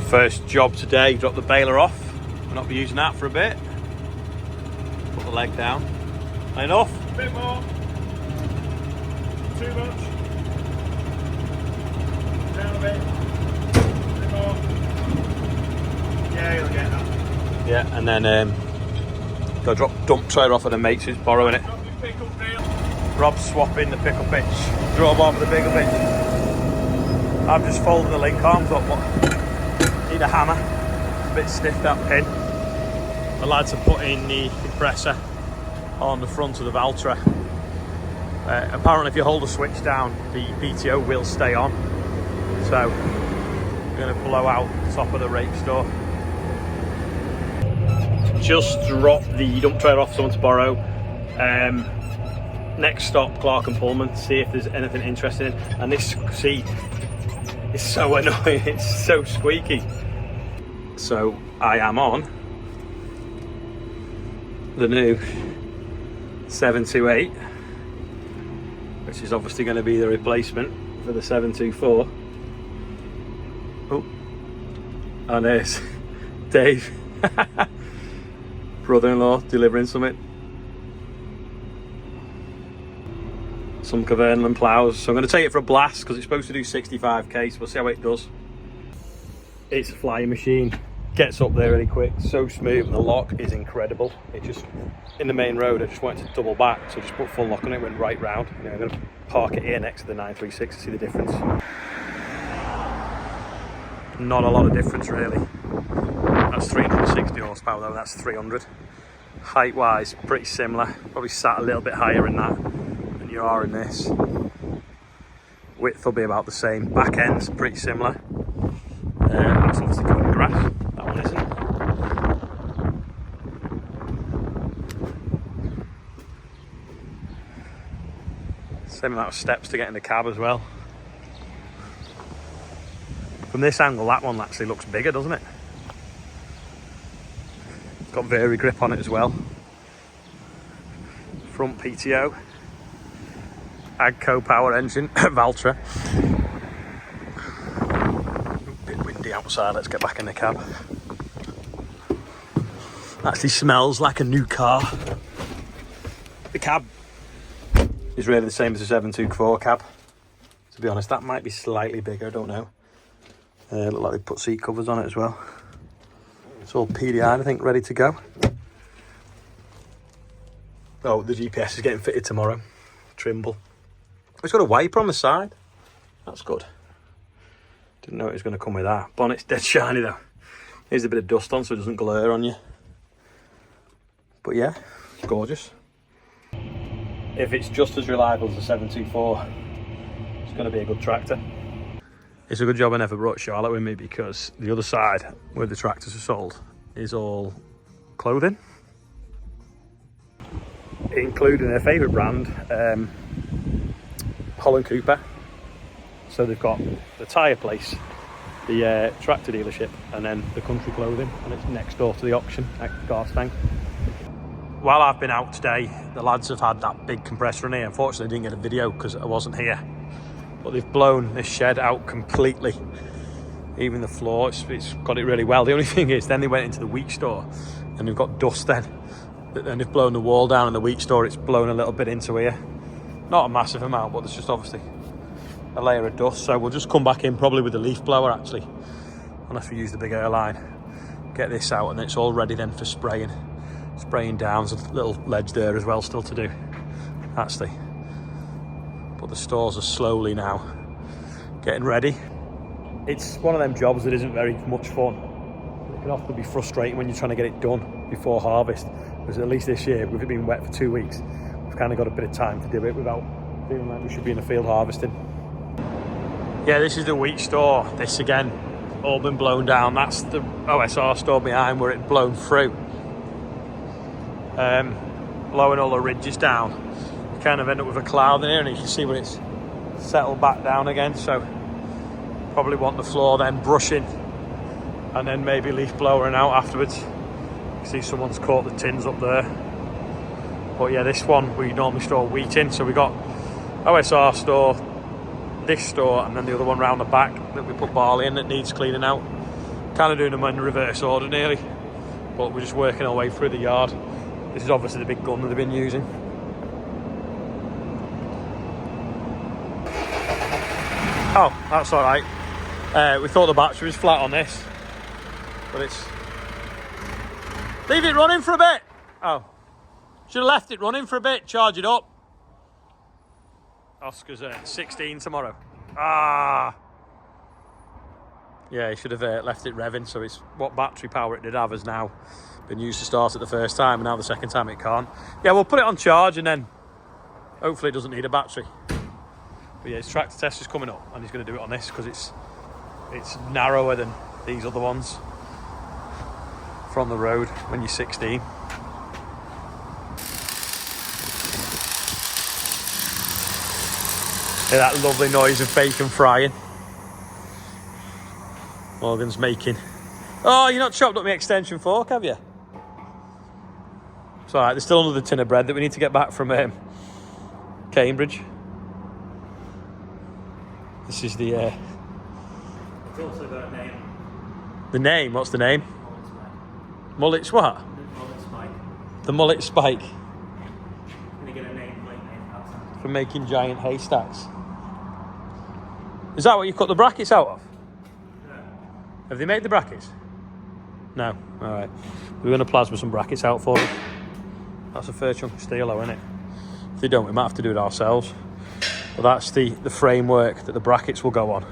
First job today, drop the baler off. We'll not be using that for a bit. Put the leg down. Enough? A bit more. Too much. Down a bit. A bit more. Yeah, you'll get that. Yeah, and then go dump trailer off at a mate's who's borrowing it. Drop your pickup reel. Rob's swapping the pickle pitch. Drove over the bigger pitch. I'm just folding the link arms up, but need a hammer. It's a bit stiff, that pin. The lads are putting the compressor on the front of the Valtra. Apparently if you hold the switch down, the PTO will stay on. So we're going to blow out the top of the rake store. Just dropped the dump trailer off someone to borrow. Next stop, Clark and Pullman, see if there's anything interesting. And this seat is so annoying, it's so squeaky. So I am on the new 728, which is obviously going to be the replacement for the 724. Oh, and there's Dave, brother-in-law, delivering something. Some Cavernland ploughs. So I'm going to take it for a blast because it's supposed to do 65k, so we'll see how it does. It's a flying machine. Gets up there really quick, so smooth, and the lock is incredible. It just, in the main road, I just wanted to double back, so just put full lock on it, went right round. I'm going to park it here next to the 936 to see the difference. Not a lot of difference really. That's 360 horsepower though, that's 300. Height wise, pretty similar. Probably sat a little bit higher in that than you are in this. Width will be about the same. Back end's pretty similar. That's obviously going in grass. That one isn't. Same amount of steps to get in the cab as well. From this angle, that one actually looks bigger, doesn't it? It's got Vari grip on it as well. Front PTO. Agco power engine, Valtra. Bit windy outside, let's get back in the cab. Actually smells like a new car. The cab is really the same as the 724 cab. To be honest, that might be slightly bigger, I don't know. Look like they put seat covers on it as well. It's all PDI'd, I think, ready to go. Oh, the GPS is getting fitted tomorrow. Trimble. It's got a wiper on the side. That's good. Didn't know it was going to come with that. Bonnet's dead shiny though. There's a bit of dust on so it doesn't glare on you. But yeah, it's gorgeous. If it's just as reliable as the 724, it's going to be a good tractor. It's a good job I never brought Charlotte with me because the other side where the tractors are sold is all clothing, including their favourite brand, Holland Cooper. So they've got the tyre place, the tractor dealership, and then the country clothing, and it's next door to the auction at Garstang. While I've been out today, the lads have had that big compressor in here. Unfortunately, I didn't get a video because I wasn't here. But they've blown this shed out completely. Even the floor, it's got it really well. The only thing is, then they went into the wheat store and they've got dust then. Then they've blown the wall down in the wheat store. It's blown a little bit into here. Not a massive amount, but there's just obviously a layer of dust. So we'll just come back in probably with the leaf blower actually. Unless we use the big airline. Get this out and it's all ready then for spraying. Spraying down. There's a little ledge there as well still to do. Actually. But the stores are slowly now getting ready. It's one of them jobs that isn't very much fun. It can often be frustrating when you're trying to get it done before harvest. Because at least this year, with it being wet for 2 weeks, we've kind of got a bit of time to do it without feeling like we should be in the field harvesting. Yeah, this is the wheat store. This again, all been blown down. That's the OSR store behind where it blown through. Blowing all the ridges down. Kind of end up with a cloud in here and you can see when it's settled back down again, so probably want the floor then brushing and then maybe leaf blowing out afterwards. You see someone's caught the tins up there. But yeah, this one we normally store wheat in, so we got OSR store, this store, and then the other one round the back that we put barley in that needs cleaning out. Kind of doing them in reverse order nearly, but we're just working our way through the yard. This is obviously the big gun that they've been using. Oh, that's all right. We thought the battery was flat on this, but it's... Leave it running for a bit. Oh, should have left it running for a bit, charge it up. Oscar's 16 tomorrow. Ah. Yeah, he should have left it revving, so it's what battery power it did have has now been used to start it the first time, and now the second time it can't. Yeah, we'll put it on charge and then hopefully it doesn't need a battery. But yeah, his tractor test is coming up and he's going to do it on this because it's narrower than these other ones from the road when you're 16. Yeah, that lovely noise of bacon frying. Morgan's making. Oh, you're not chopped up my extension fork, have you? It's all right. There's still another tin of bread that we need to get back from Cambridge. This is the. It's also got a name. The name? What's the name? Mullet Mullet's Spike. what? Mullet Spike. The Mullet Spike. Can you get a name outside? For making giant haystacks. Is that what you cut the brackets out of? No. Have they made the brackets? No. All right. We're going to plasma some brackets out for them. That's a fair chunk of steel, though, isn't it? If they don't, we might have to do it ourselves. But that's the framework that the brackets will go on.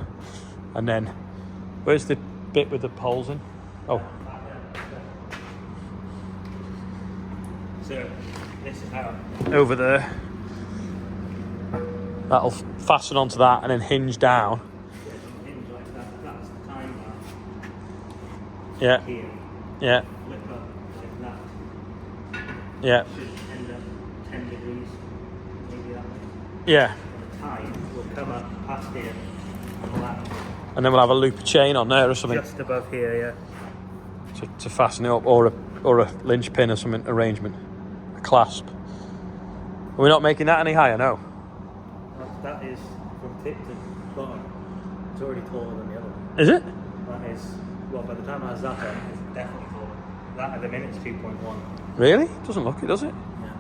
And then, where's the bit with the poles in? Oh. So, this is how. Over there. That'll fasten onto that and then hinge down. Hinge like that. That's the time bar. Yeah. Here. Yeah. Flip up like that. Yeah. Should end up 10 degrees. Maybe that way. Yeah. And the time will come up past here and that. And then we'll have a loop of chain on there or something. Just above here, yeah. To fasten it up, or a linchpin or something arrangement, a clasp. Are we not making that any higher? No. That is from tip to bottom. It's already taller than the other one. Is it? That is, well, by the time I was that on, it's definitely taller. That at the minute's 2.1. Really? Doesn't look it, does it? Yeah.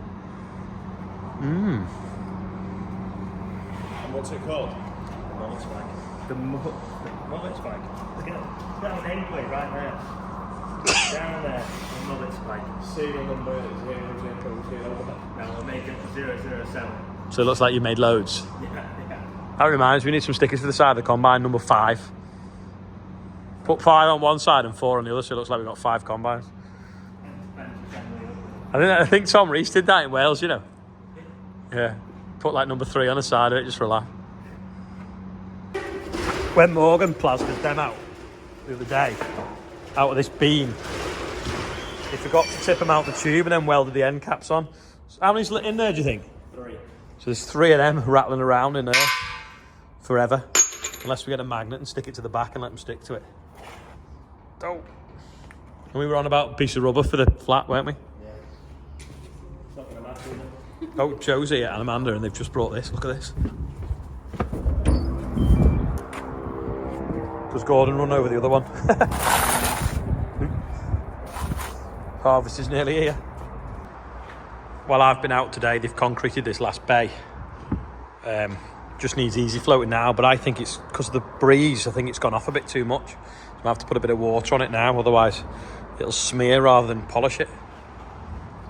Mmm. And what's it called? The mullet spike. The mullet spike. Look at that nameplate right there. Down there, the mullet spike. Serial number 0002. Now we'll make it 007. So it looks like you made loads. Yeah. That reminds me, we need some stickers for the side of the combine, number 5. Put 5 on one side and 4 on the other, so it looks like we've got 5 combines. I think Tom Rees did that in Wales, you know. Yeah. Put like number 3 on the side of it just for a laugh. When Morgan plasmed them out the other day, out of this beam, he forgot to tip them out the tube and then welded the end caps on. So how many's in there, do you think? 3. So there's 3 of them rattling around in there forever, unless we get a magnet and stick it to the back and let them stick to it. Oh. And we were on about a piece of rubber for the flat, weren't we? Yeah. It's not going to matter, is it? Oh, Joe's here and Amanda, and they've just brought this. Look at this. Does Gordon run over the other one? Harvest is nearly here. While I've been out today, they've concreted this last bay. Just needs easy floating now, but I think it's because of the breeze. I think it's gone off a bit too much. So I have to put a bit of water on it now, otherwise it'll smear rather than polish it.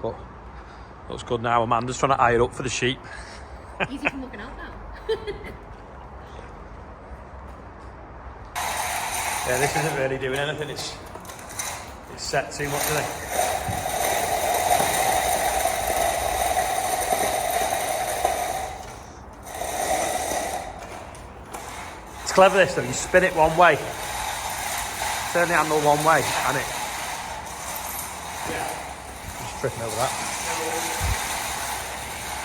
But looks good now. Amanda's trying to eye it up for the sheep. Easy from looking out now. Yeah, this isn't really doing anything. It's set too much, isn't it? It's clever this though, you spin it one way, turn the handle one way, and it... Yeah. Just tripping over that.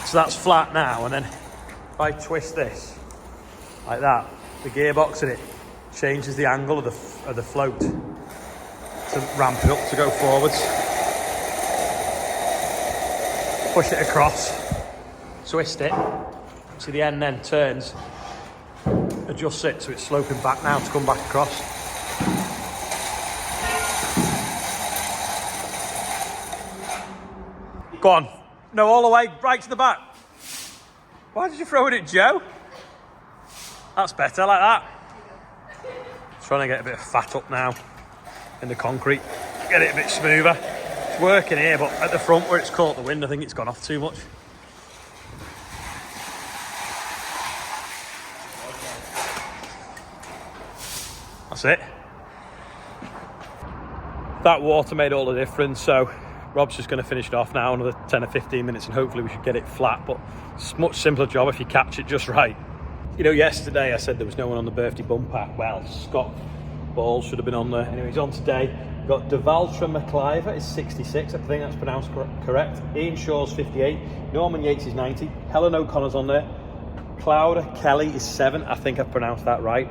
So that's flat now, and then if I twist this, like that, the gearbox in it changes the angle of the float to ramp it up to go forwards. Push it across, twist it, see the end then turns, adjusts it so it's sloping back now to come back across. Go on. No, all the way, right to the back. Why did you throw it at Joe? That's better, like that. Trying to get a bit of fat up now in the concrete. Get it a bit smoother. It's working here, but at the front where it's caught the wind, I think it's gone off too much. That's it. That water made all the difference, so Rob's just going to finish it off now, another 10 or 15 minutes, and hopefully we should get it flat, but it's a much simpler job if you catch it just right. You know, yesterday I said there was no one on the birthday bumper. Well, Scott Ball should have been on there. Anyway, he's on today. We've got Devaltra McIver is 66, I think that's pronounced correct. Ian Shaw's 58, Norman Yates is 90, Helen O'Connor's on there. Clouda Kelly is 7, I think I've pronounced that right.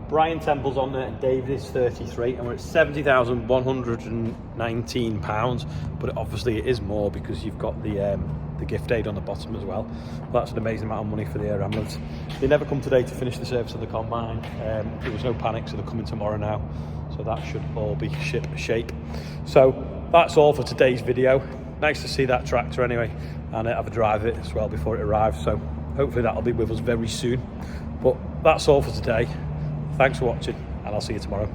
Brian Temple's on there, and David is 33, and we're at £70,119, but obviously it is more because you've got the gift aid on the bottom as well. But that's an amazing amount of money for the air ambulance. They never come today to finish the service of the combine. There was no panic, so they're coming tomorrow now, so that should all be ship shape. So that's all for today's video. Nice to see that tractor anyway, and have a drive it as well before it arrives, so hopefully that'll be with us very soon. But that's all for today. Thanks for watching, and I'll see you tomorrow.